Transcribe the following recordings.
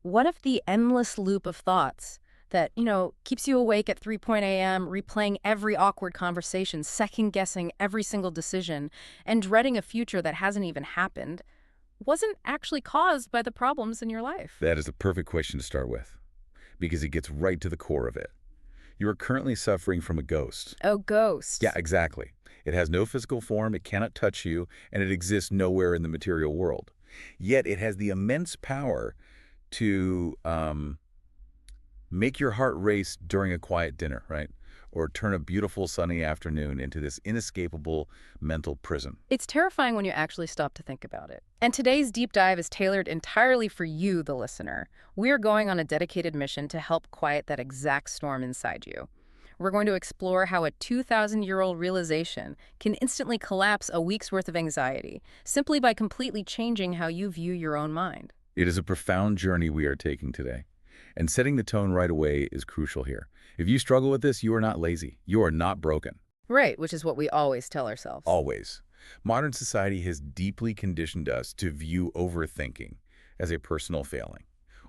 What if the endless loop of thoughts that, keeps you awake at 3 a.m., replaying every awkward conversation, second-guessing every single decision, and dreading a future that hasn't even happened, wasn't actually caused by the problems in your life? That is a perfect question to start with, because it gets right to the core of it. You are currently suffering from a ghost. Oh, Yeah, ghosts. exactly. It has no physical form, it cannot touch you, and it exists nowhere in the material world. Yet it has the immense power to make your heart race during a quiet dinner, right? Or turn a beautiful sunny afternoon into this inescapable mental prison. It's terrifying when you actually stop to think about it. And today's deep dive is tailored entirely for you, the listener. We're going on a dedicated mission to help quiet that exact storm inside you. We're going to explore how a 2,000-year-old realization can instantly collapse a week's worth of anxiety, simply by completely changing how you view your own mind. It is a profound journey we are taking today. And setting the tone right away is crucial here. If you struggle with this, you are not lazy. You are not broken. Right, which is what we always tell ourselves. Always. Modern society has deeply conditioned us to view overthinking as a personal failing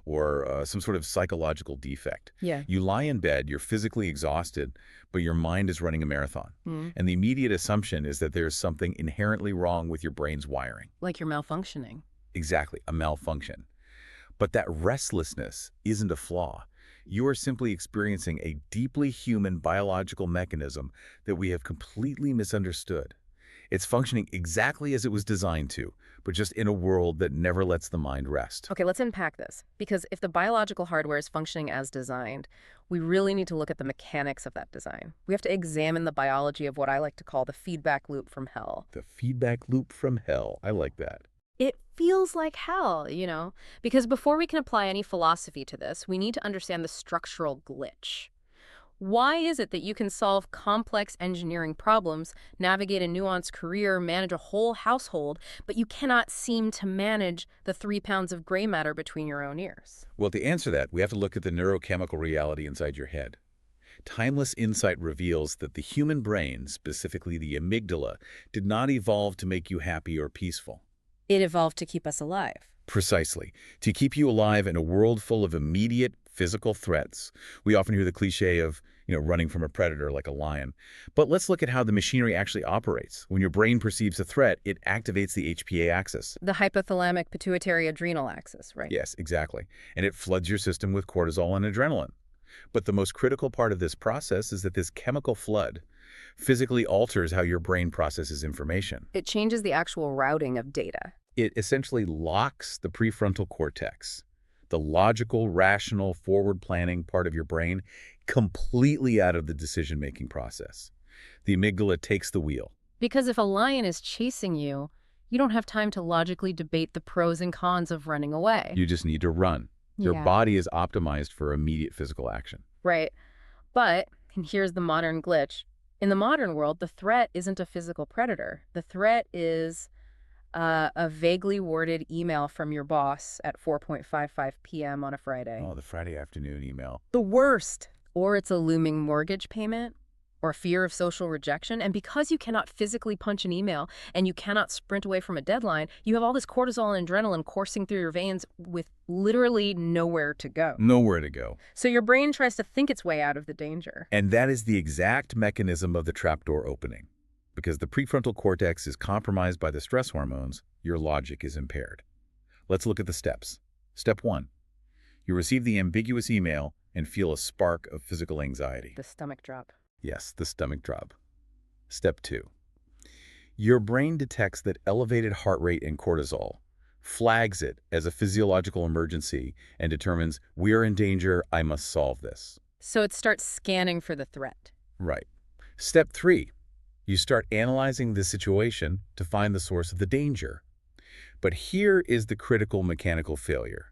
or some sort of psychological defect. Yeah. You lie in bed, you're physically exhausted, but your mind is running a marathon. Mm. And the immediate assumption is that there's something inherently wrong with your brain's wiring. Like you're malfunctioning. Exactly, a malfunction. But that restlessness isn't a flaw. You are simply experiencing a deeply human biological mechanism that we have completely misunderstood. It's functioning exactly as it was designed to, but just in a world that never lets the mind rest. Okay, let's unpack this. Because if the biological hardware is functioning as designed, we really need to look at the mechanics of that design. We have to examine the biology of what I like to call the feedback loop from hell. The feedback loop from hell. I like that. It feels like hell, because before we can apply any philosophy to this, we need to understand the structural glitch. Why is it that you can solve complex engineering problems, navigate a nuanced career, manage a whole household, but you cannot seem to manage the 3 pounds of gray matter between your own ears? Well, to answer that, we have to look at the neurochemical reality inside your head. Timeless insight reveals that the human brain, specifically the amygdala, did not evolve to make you happy or peaceful. It evolved to keep us alive. Precisely. To keep you alive in a world full of immediate physical threats. We often hear the cliche of, running from a predator like a lion. But let's look at how the machinery actually operates. When your brain perceives a threat, it activates the HPA axis. The hypothalamic pituitary adrenal axis, right? Yes, exactly. And it floods your system with cortisol and adrenaline. But the most critical part of this process is that this chemical flood physically alters how your brain processes information. It changes the actual routing of data. It essentially locks the prefrontal cortex, the logical, rational, forward-planning part of your brain, completely out of the decision-making process. The amygdala takes the wheel. Because if a lion is chasing you, you don't have time to logically debate the pros and cons of running away. You just need to run. Your Yeah. body is optimized for immediate physical action. Right. But, and here's the modern glitch, in the modern world, the threat isn't a physical predator. The threat is a vaguely worded email from your boss at 4:55 p.m. on a Friday. Oh, the Friday afternoon email. The worst. Or it's a looming mortgage payment or fear of social rejection. And because you cannot physically punch an email and you cannot sprint away from a deadline, you have all this cortisol and adrenaline coursing through your veins with literally nowhere to go. Nowhere to go. So your brain tries to think its way out of the danger. And that is the exact mechanism of the trapdoor opening. Because the prefrontal cortex is compromised by the stress hormones, your logic is impaired. Let's look at the steps. Step 1. You receive the ambiguous email and feel a spark of physical anxiety. The stomach drop. Yes, the stomach drop. Step 2. Your brain detects that elevated heart rate and cortisol, flags it as a physiological emergency, and determines, we're in danger, I must solve this. So it starts scanning for the threat. Right. Step 3. You start analyzing the situation to find the source of the danger. But here is the critical mechanical failure.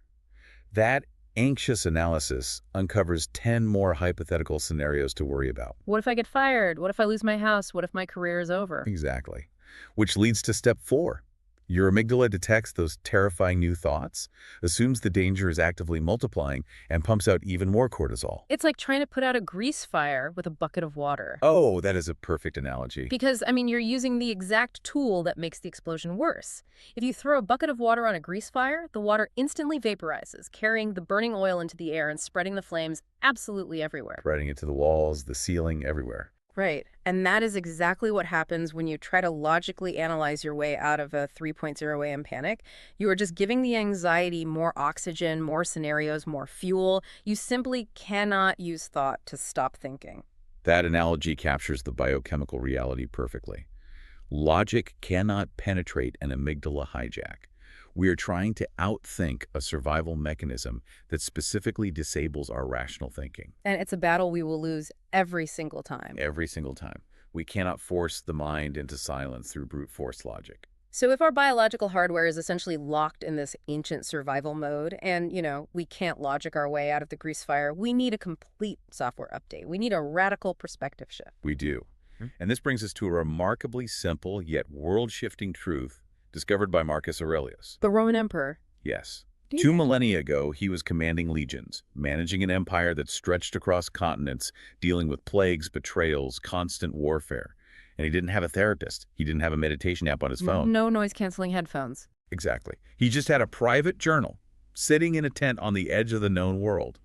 That anxious analysis uncovers 10 more hypothetical scenarios to worry about. What if I get fired? What if I lose my house? What if my career is over? Exactly. Which leads to step 4. Your amygdala detects those terrifying new thoughts, assumes the danger is actively multiplying, and pumps out even more cortisol. It's like trying to put out a grease fire with a bucket of water. Oh, that is a perfect analogy. Because, I mean, you're using the exact tool that makes the explosion worse. If you throw a bucket of water on a grease fire, the water instantly vaporizes, carrying the burning oil into the air and spreading the flames absolutely everywhere. Spreading it to the walls, the ceiling, everywhere. Right. And that is exactly what happens when you try to logically analyze your way out of a 3.0 AM panic. You are just giving the anxiety more oxygen, more scenarios, more fuel. You simply cannot use thought to stop thinking. That analogy captures the biochemical reality perfectly. Logic cannot penetrate an amygdala hijack. We are trying to outthink a survival mechanism that specifically disables our rational thinking. And it's a battle we will lose every single time. Every single time. We cannot force the mind into silence through brute force logic. So if our biological hardware is essentially locked in this ancient survival mode and, we can't logic our way out of the grease fire, we need a complete software update. We need a radical perspective shift. We do. And this brings us to a remarkably simple yet world-shifting truth discovered by Marcus Aurelius. The Roman emperor. Yes. 2 millennia ago, he was commanding legions, managing an empire that stretched across continents, dealing with plagues, betrayals, constant warfare. And he didn't have a therapist. He didn't have a meditation app on his phone. No noise-canceling headphones. Exactly. He just had a private journal, sitting in a tent on the edge of the known world.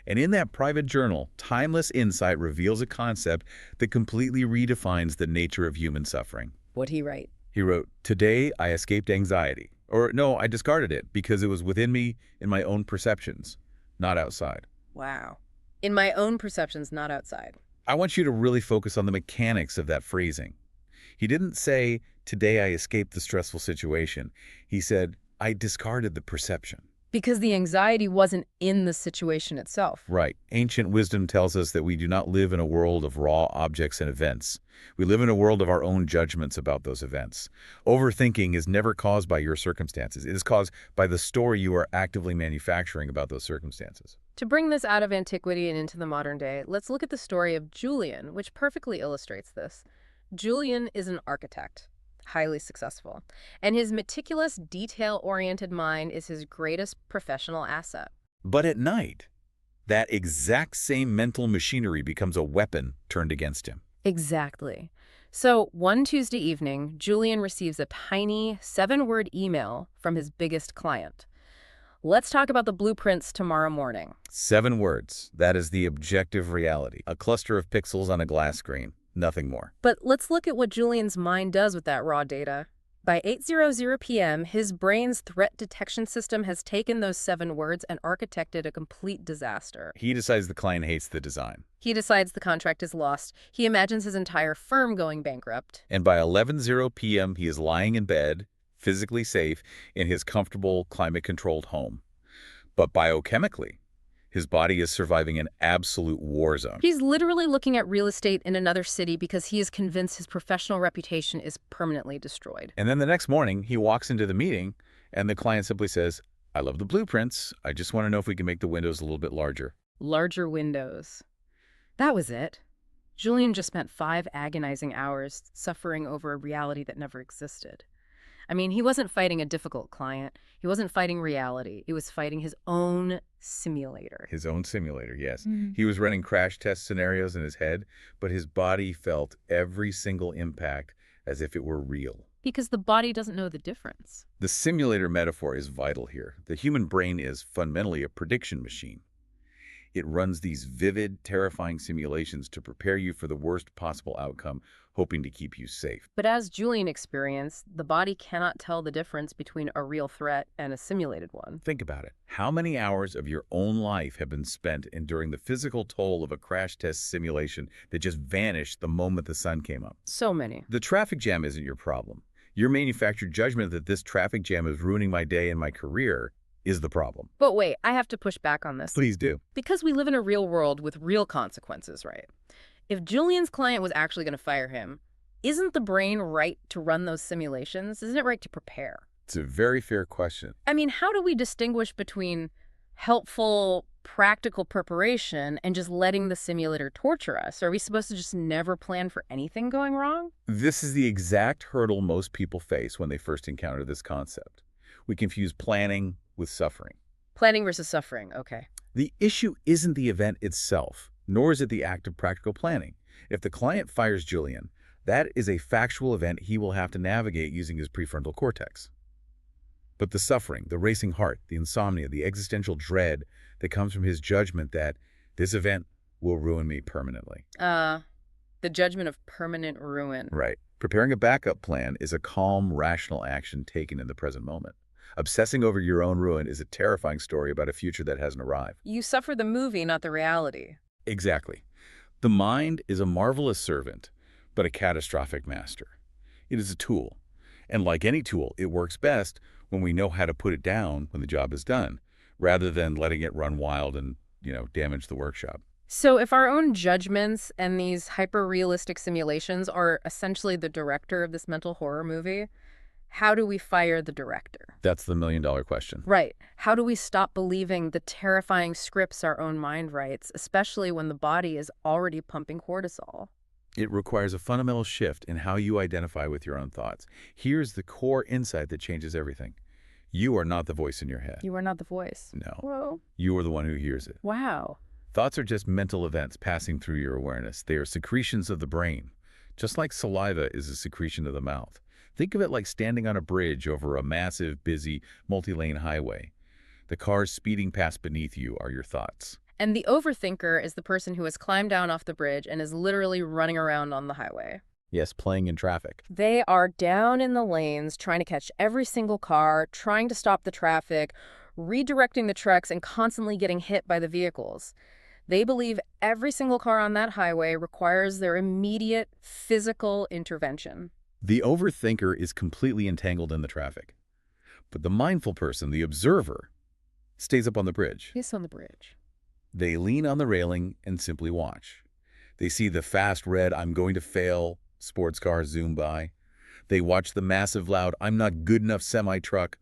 And in that private journal, timeless insight reveals a concept that completely redefines the nature of human suffering. What'd he write? He wrote, "Today I escaped anxiety." Or no, I discarded it because it was within me in my own perceptions, not outside. Wow. In my own perceptions, not outside. I want you to really focus on the mechanics of that phrasing. He didn't say, "Today I escaped the stressful situation." He said, "I discarded the perception." Because the anxiety wasn't in the situation itself. Right. Ancient wisdom tells us that we do not live in a world of raw objects and events. We live in a world of our own judgments about those events. Overthinking is never caused by your circumstances. It is caused by the story you are actively manufacturing about those circumstances. To bring this out of antiquity and into the modern day, let's look at the story of Julian, which perfectly illustrates this. Julian is an architect, highly successful, and his meticulous, detail-oriented mind is his greatest professional asset. But at night, that exact same mental machinery becomes a weapon turned against him. Exactly. So one Tuesday evening, Julian receives a tiny 7-word email from his biggest client. Let's talk about the blueprints tomorrow morning. 7 words. That is the objective reality. A cluster of pixels on a glass screen. Nothing more. But let's look at what Julian's mind does with that raw data. By 8:00 p.m., his brain's threat detection system has taken those 7 words and architected a complete disaster. He decides the client hates the design. He decides the contract is lost. He imagines his entire firm going bankrupt. And by 11:00 p.m., he is lying in bed, physically safe, in his comfortable, climate-controlled home. But biochemically, his body is surviving an absolute war zone. He's literally looking at real estate in another city because he is convinced his professional reputation is permanently destroyed. And then the next morning, he walks into the meeting, and the client simply says, "I love the blueprints. I just want to know if we can make the windows a little bit larger." Larger windows. That was it. Julian just spent 5 agonizing hours suffering over a reality that never existed. I mean, he wasn't fighting a difficult client. He wasn't fighting reality. He was fighting his own simulator. His own simulator, yes. He was running crash test scenarios in his head, but his body felt every single impact as if it were real. Because the body doesn't know the difference. The simulator metaphor is vital here. The human brain is fundamentally a prediction machine. It runs these vivid, terrifying simulations to prepare you for the worst possible outcome, hoping to keep you safe. But as Julian experienced, the body cannot tell the difference between a real threat and a simulated one. Think about it. How many hours of your own life have been spent enduring the physical toll of a crash test simulation that just vanished the moment the sun came up? So many. The traffic jam isn't your problem. Your manufactured judgment that this traffic jam is ruining my day and my career is the problem. But wait, I have to push back on this. Please do. Because we live in a real world with real consequences, right? If Julian's client was actually going to fire him, isn't the brain right to run those simulations? Isn't it right to prepare? It's a very fair question. I mean, how do we distinguish between helpful, practical preparation and just letting the simulator torture us? Are we supposed to just never plan for anything going wrong? This is the exact hurdle most people face when they first encounter this concept. We confuse planning with suffering. Planning versus suffering, okay. The issue isn't the event itself, nor is it the act of practical planning. If the client fires Julian, that is a factual event he will have to navigate using his prefrontal cortex. But the suffering, the racing heart, the insomnia, the existential dread that comes from his judgment that this event will ruin me permanently. The judgment of permanent ruin. Right. Preparing a backup plan is a calm, rational action taken in the present moment. Obsessing over your own ruin is a terrifying story about a future that hasn't arrived. You suffer the movie, not the reality. Exactly. The mind is a marvelous servant, but a catastrophic master. It is a tool, and like any tool, it works best when we know how to put it down when the job is done, rather than letting it run wild and, damage the workshop. So if our own judgments and these hyper-realistic simulations are essentially the director of this mental horror movie, how do we fire the director? That's the million-dollar question. Right. How do we stop believing the terrifying scripts our own mind writes, especially when the body is already pumping cortisol? It requires a fundamental shift in how you identify with your own thoughts. Here's the core insight that changes everything. You are not the voice in your head. You are not the voice. No. Whoa. You are the one who hears it. Wow. Thoughts are just mental events passing through your awareness. They are secretions of the brain, just like saliva is a secretion of the mouth. Think of it like standing on a bridge over a massive, busy, multi-lane highway. The cars speeding past beneath you are your thoughts. And the overthinker is the person who has climbed down off the bridge and is literally running around on the highway. Yes, playing in traffic. They are down in the lanes, trying to catch every single car, trying to stop the traffic, redirecting the trucks, and constantly getting hit by the vehicles. They believe every single car on that highway requires their immediate physical intervention. The overthinker is completely entangled in the traffic. But the mindful person, the observer, stays up on the bridge. He's on the bridge. They lean on the railing and simply watch. They see the fast red "I'm going to fail" sports car zoom by. They watch the massive loud "I'm not good enough" semi-truck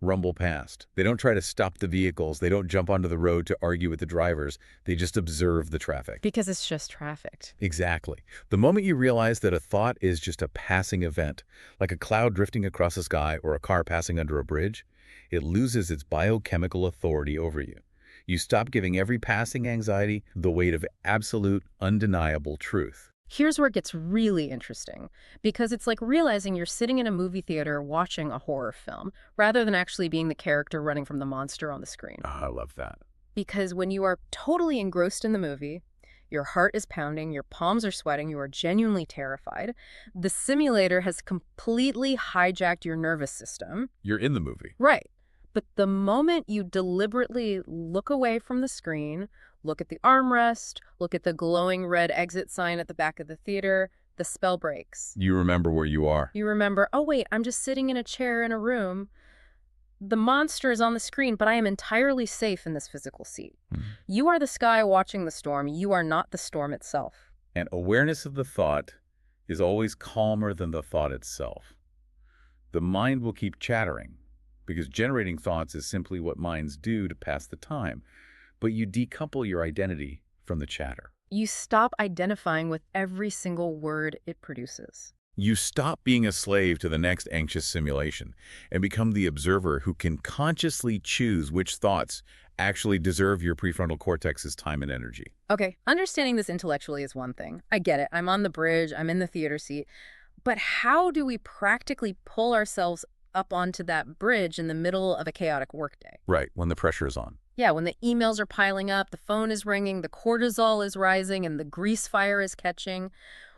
rumble past. They don't try to stop the vehicles. They don't jump onto the road to argue with the drivers. They just observe the traffic. Because it's just traffic. Exactly. The moment you realize that a thought is just a passing event, like a cloud drifting across the sky or a car passing under a bridge, it loses its biochemical authority over you. You stop giving every passing anxiety the weight of absolute, undeniable truth. Here's where it gets really interesting, because it's like realizing you're sitting in a movie theater watching a horror film, rather than actually being the character running from the monster on the screen. Oh, I love that. Because when you are totally engrossed in the movie, your heart is pounding, your palms are sweating, you are genuinely terrified, the simulator has completely hijacked your nervous system. You're in the movie. Right. But the moment you deliberately look away from the screen, look at the armrest, look at the glowing red exit sign at the back of the theater, the spell breaks. You remember where you are. You remember, oh wait, I'm just sitting in a chair in a room. The monster is on the screen, but I am entirely safe in this physical seat. You are the sky watching the storm. You are not the storm itself. And awareness of the thought is always calmer than the thought itself. The mind will keep chattering, because generating thoughts is simply what minds do to pass the time. But you decouple your identity from the chatter. You stop identifying with every single word it produces. You stop being a slave to the next anxious simulation and become the observer who can consciously choose which thoughts actually deserve your prefrontal cortex's time and energy. Okay, understanding this intellectually is one thing. I get it. I'm on the bridge. I'm in the theater seat. But how do we practically pull ourselves up onto that bridge in the middle of a chaotic workday? Right, when the pressure is on. Yeah, when the emails are piling up, the phone is ringing, the cortisol is rising, and the grease fire is catching.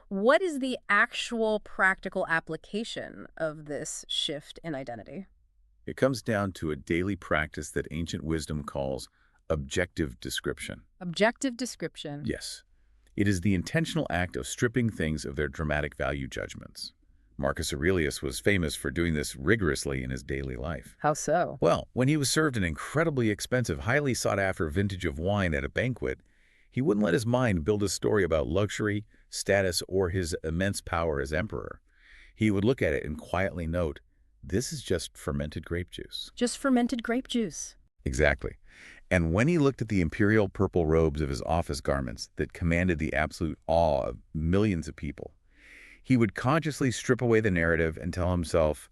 What is the actual practical application of this shift in identity? It comes down to a daily practice that ancient wisdom calls objective description. Objective description. Yes. It is the intentional act of stripping things of their dramatic value judgments. Marcus Aurelius was famous for doing this rigorously in his daily life. How so? Well, when he was served an incredibly expensive, highly sought-after vintage of wine at a banquet, he wouldn't let his mind build a story about luxury, status, or his immense power as emperor. He would look at it and quietly note, "This is just fermented grape juice." Just fermented grape juice. Exactly. And when he looked at the imperial purple robes of his office garments that commanded the absolute awe of millions of people, he would consciously strip away the narrative and tell himself,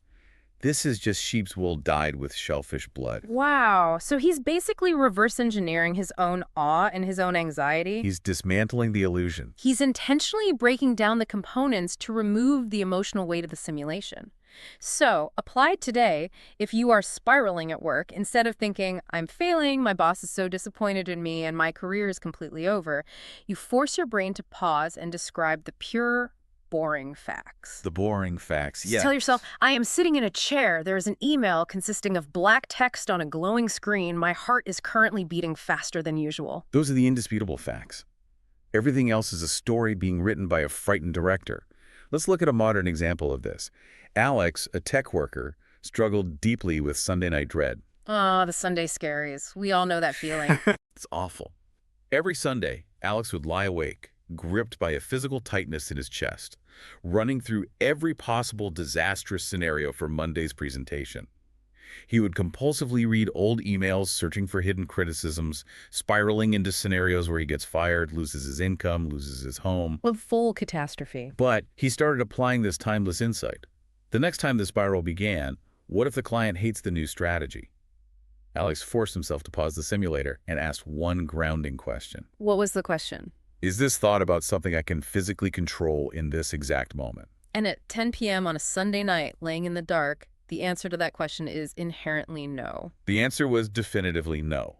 this is just sheep's wool dyed with shellfish blood. Wow. So he's basically reverse engineering his own awe and his own anxiety. He's dismantling the illusion. He's intentionally breaking down the components to remove the emotional weight of the simulation. So, applied today, if you are spiraling at work, instead of thinking, I'm failing, my boss is so disappointed in me, and my career is completely over, you force your brain to pause and describe the pure, boring facts. The boring facts, Just tell yourself, I am sitting in a chair. There is an email consisting of black text on a glowing screen. My heart is currently beating faster than usual. Those are the indisputable facts. Everything else is a story being written by a frightened director. Let's look at a modern example of this. Alex, a tech worker, struggled deeply with Sunday night dread. Ah, the Sunday scaries. We all know that feeling. It's awful. Every Sunday, Alex would lie awake, gripped by a physical tightness in his chest, running through every possible disastrous scenario for Monday's presentation. He would compulsively read old emails, searching for hidden criticisms, spiraling into scenarios where he gets fired, loses his income, loses his home. A full catastrophe. But he started applying this timeless insight. The next time the spiral began, what if the client hates the new strategy? Alex forced himself to pause the simulator and asked one grounding question. What was the question? Is this thought about something I can physically control in this exact moment? And at 10 p.m. on a Sunday night, laying in the dark, the answer to that question is inherently no. The answer was definitively no.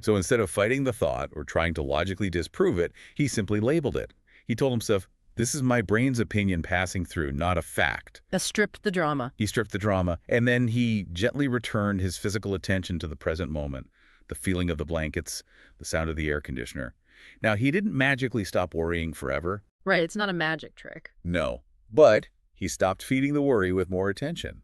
So instead of fighting the thought or trying to logically disprove it, he simply labeled it. He told himself, this is my brain's opinion passing through, not a fact. Stripped the drama. He stripped the drama, and then he gently returned his physical attention to the present moment, the feeling of the blankets, the sound of the air conditioner. Now, he didn't magically stop worrying forever. Right, it's not a magic trick. No, but he stopped feeding the worry with more attention.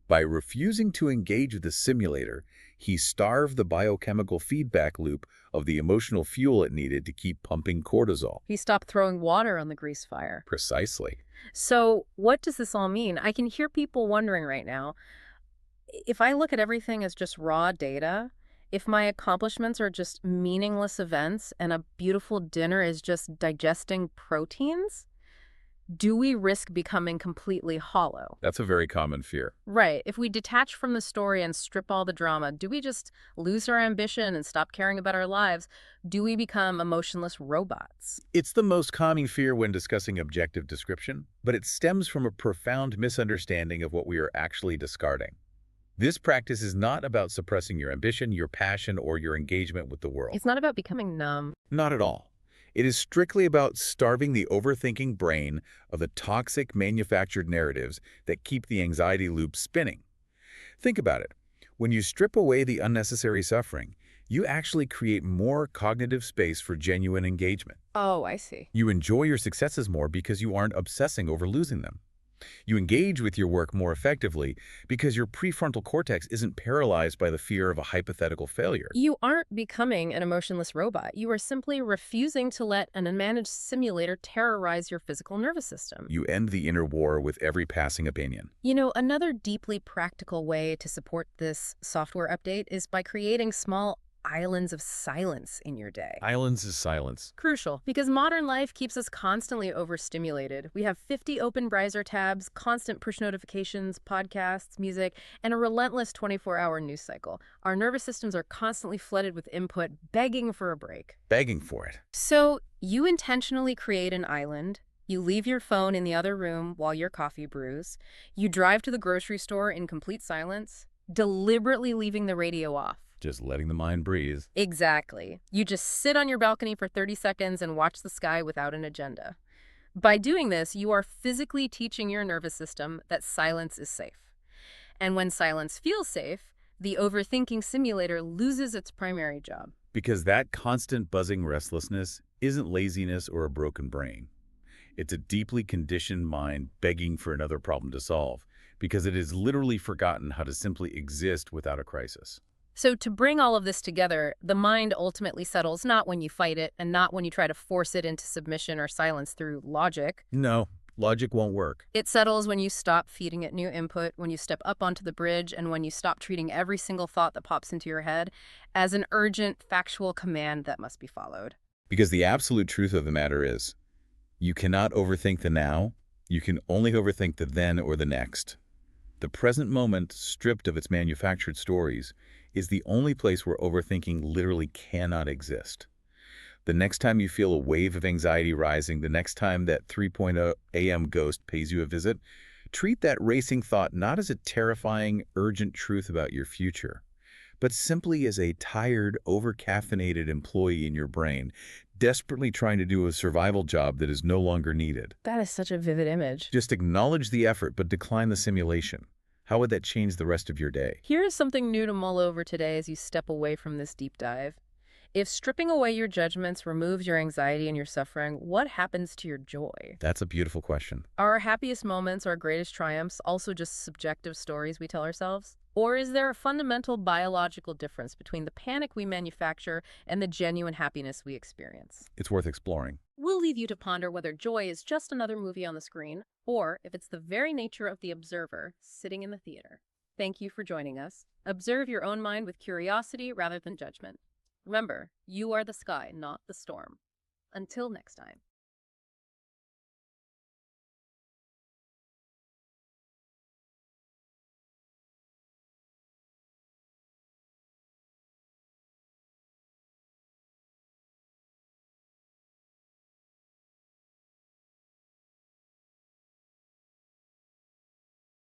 By refusing to engage with the simulator, he starved the biochemical feedback loop of the emotional fuel it needed to keep pumping cortisol. He stopped throwing water on the grease fire. Precisely. So what does this all mean? I can hear people wondering right now, if I look at everything as just raw data, if my accomplishments are just meaningless events and a beautiful dinner is just digesting proteins, do we risk becoming completely hollow? That's a very common fear. Right. If we detach from the story and strip all the drama, do we just lose our ambition and stop caring about our lives? Do we become emotionless robots? It's the most common fear when discussing objective description, but it stems from a profound misunderstanding of what we are actually discarding. This practice is not about suppressing your ambition, your passion, or your engagement with the world. It's not about becoming numb. Not at all. It is strictly about starving the overthinking brain of the toxic manufactured narratives that keep the anxiety loop spinning. Think about it. When you strip away the unnecessary suffering, you actually create more cognitive space for genuine engagement. Oh, I see. You enjoy your successes more because you aren't obsessing over losing them. You engage with your work more effectively because your prefrontal cortex isn't paralyzed by the fear of a hypothetical failure. You aren't becoming an emotionless robot. You are simply refusing to let an unmanaged simulator terrorize your physical nervous system. You end the inner war with every passing opinion. You know, another deeply practical way to support this software update is by creating small islands of silence in your day. Islands is silence. Crucial, because modern life keeps us constantly overstimulated. We have 50 open browser tabs, constant push notifications, podcasts, music, and a relentless 24-hour news cycle. Our nervous systems are constantly flooded with input, begging for a break. Begging for it. So you intentionally create an island. You leave your phone in the other room while your coffee brews. You drive to the grocery store in complete silence, deliberately leaving the radio off. Just letting the mind breathe. Exactly. You just sit on your balcony for 30 seconds and watch the sky without an agenda. By doing this, you are physically teaching your nervous system that silence is safe. And when silence feels safe, the overthinking simulator loses its primary job. Because that constant buzzing restlessness isn't laziness or a broken brain. It's a deeply conditioned mind begging for another problem to solve, because it has literally forgotten how to simply exist without a crisis. So to bring all of this together, the mind ultimately settles not when you fight it and not when you try to force it into submission or silence through logic. No, Logic won't work. It settles when you stop feeding it new input, when you step up onto the bridge, and when you stop treating every single thought that pops into your head as an urgent, factual command that must be followed. Because the absolute truth of the matter is, you cannot overthink the now, you can only overthink the then or the next. The present moment, stripped of its manufactured stories, is the only place where overthinking literally cannot exist. The next time you feel a wave of anxiety rising, the next time that 3.0 a.m. ghost pays you a visit, treat that racing thought not as a terrifying, urgent truth about your future, but simply as a tired, over-caffeinated employee in your brain, desperately trying to do a survival job that is no longer needed. That is such a vivid image. Just acknowledge the effort, but decline the simulation. How would that change the rest of your day? Here is something new to mull over today as you step away from this deep dive. If stripping away your judgments removes your anxiety and your suffering, what happens to your joy? That's a beautiful question. Are our happiest moments, our greatest triumphs, also just subjective stories we tell ourselves? Or is there a fundamental biological difference between the panic we manufacture and the genuine happiness we experience? It's worth exploring. We'll leave you to ponder whether joy is just another movie on the screen, or if it's the very nature of the observer sitting in the theater. Thank you for joining us. Observe your own mind with curiosity rather than judgment. Remember, you are the sky, not the storm. Until next time.